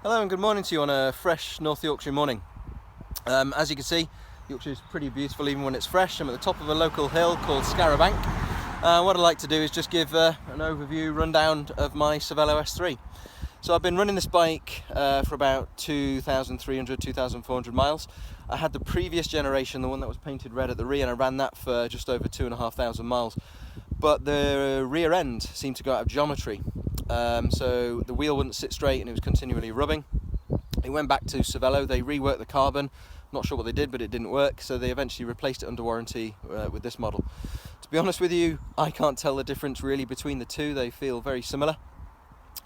Hello and good morning to you on a fresh North Yorkshire morning. As you can see, Yorkshire is pretty beautiful even when it's fresh. I'm at the top of a local hill called Scarrabank. What I'd like to do is just give an overview rundown of my Cervelo S3. So I've been running this bike for about 2,300, 2,400 miles. I had the previous generation, the one that was painted red at the rear, and I ran that for just over 2,500 miles. But the rear end seemed to go out of geometry. So the wheel wouldn't sit straight and it was continually rubbing. It went back to Cervelo, they reworked the carbon, not sure what they did, but it didn't work, so they eventually replaced it under warranty with this model. To be honest with you, I can't tell the difference really between the two, they feel very similar.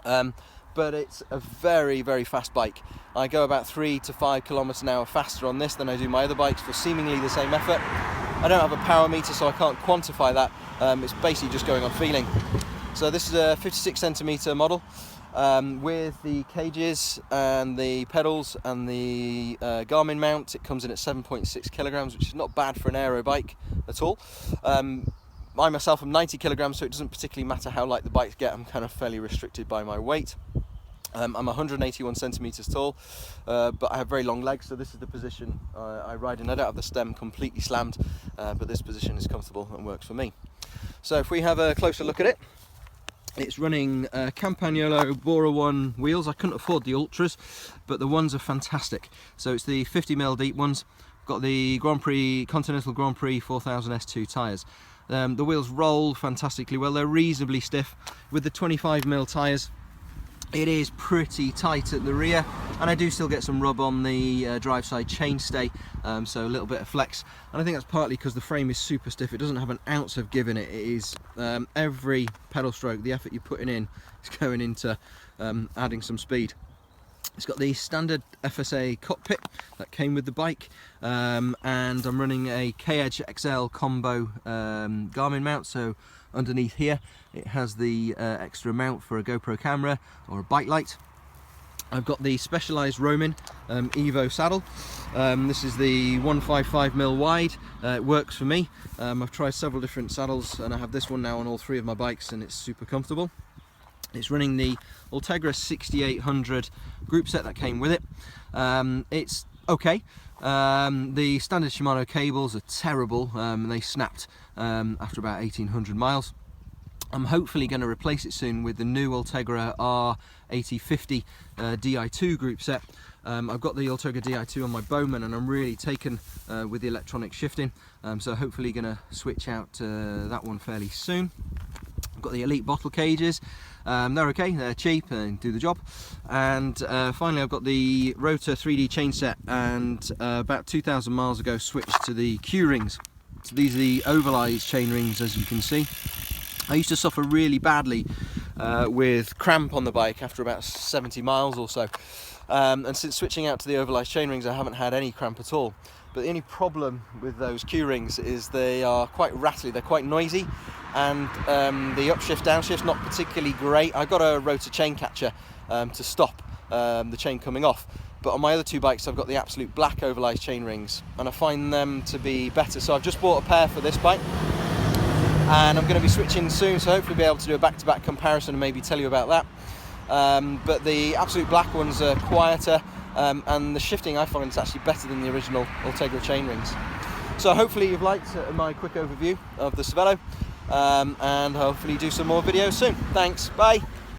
But it's a very, very fast bike. I go about 3 to 5 kilometers an hour faster on this than I do my other bikes for seemingly the same effort. I don't have a power meter, so I can't quantify that. It's basically just going on feeling. So this is a 56 centimeter model with the cages and the pedals and the Garmin mount. It comes in at 7.6 kilograms, which is not bad for an aero bike at all. I myself am 90 kilograms, so it doesn't particularly matter how light the bikes get. I'm kind of fairly restricted by my weight. I'm 181 centimeters tall, but I have very long legs, so this is the position I ride in. I don't have the stem completely slammed, but this position is comfortable and works for me. So if we have a closer look at it, it's running Campagnolo Bora One wheels. I couldn't afford the Ultras, but the ones are fantastic. So it's the 50mm deep ones. Got the Continental Grand Prix 4000S2 tyres. The wheels roll fantastically well. They're reasonably stiff. With the 25mm tyres, it is pretty tight at the rear, and I do still get some rub on the drive side chainstay, so a little bit of flex. And I think that's partly because the frame is super stiff. It doesn't have an ounce of give in it. It is every pedal stroke, the effort you're putting in is going into adding some speed. It's got the standard FSA cockpit that came with the bike, and I'm running a K-Edge XL combo Garmin mount, so underneath here it has the extra mount for a GoPro camera or a bike light. I've got the specialised Romin Evo saddle. This is the 155mm wide. It works for me. I've tried several different saddles and I have this one now on all 3 of my bikes, and it's super comfortable. It's running the Ultregra 6800 group set that came with it. It's okay. The standard Shimano cables are terrible. They snapped after about 1,800 miles. I'm hopefully going to replace it soon with the new Ultregra R8050 Di2 group set. I've got the Ultregra Di2 on my Bowman, and I'm really taken with the electronic shifting. So hopefully going to switch out to that one fairly soon. I've got the Elite bottle cages. They're okay, they're cheap and do the job. And finally I've got the Rotor 3D chainset, and about 2,000 miles ago switched to the Q-rings. So these are the ovalized chain rings, as you can see. I used to suffer really badly with cramp on the bike after about 70 miles or so. And since switching out to the ovalized chain rings, I haven't had any cramp at all. But the only problem with those Q-rings is they are quite rattly, they're quite noisy, and the upshift, downshift's not particularly great. I got a Rotor chain catcher to stop the chain coming off, but on my other 2 bikes I've got the absolute black ovalized chain rings, and I find them to be better. So I've just bought a pair for this bike, and I'm going to be switching soon, so hopefully be able to do a back-to-back comparison and maybe tell you about that. But the absolute black ones are quieter, and the shifting I find is actually better than the original Ultregra chain rings. So hopefully you've liked my quick overview of the Cervelo, and hopefully do some more videos soon. Thanks, bye!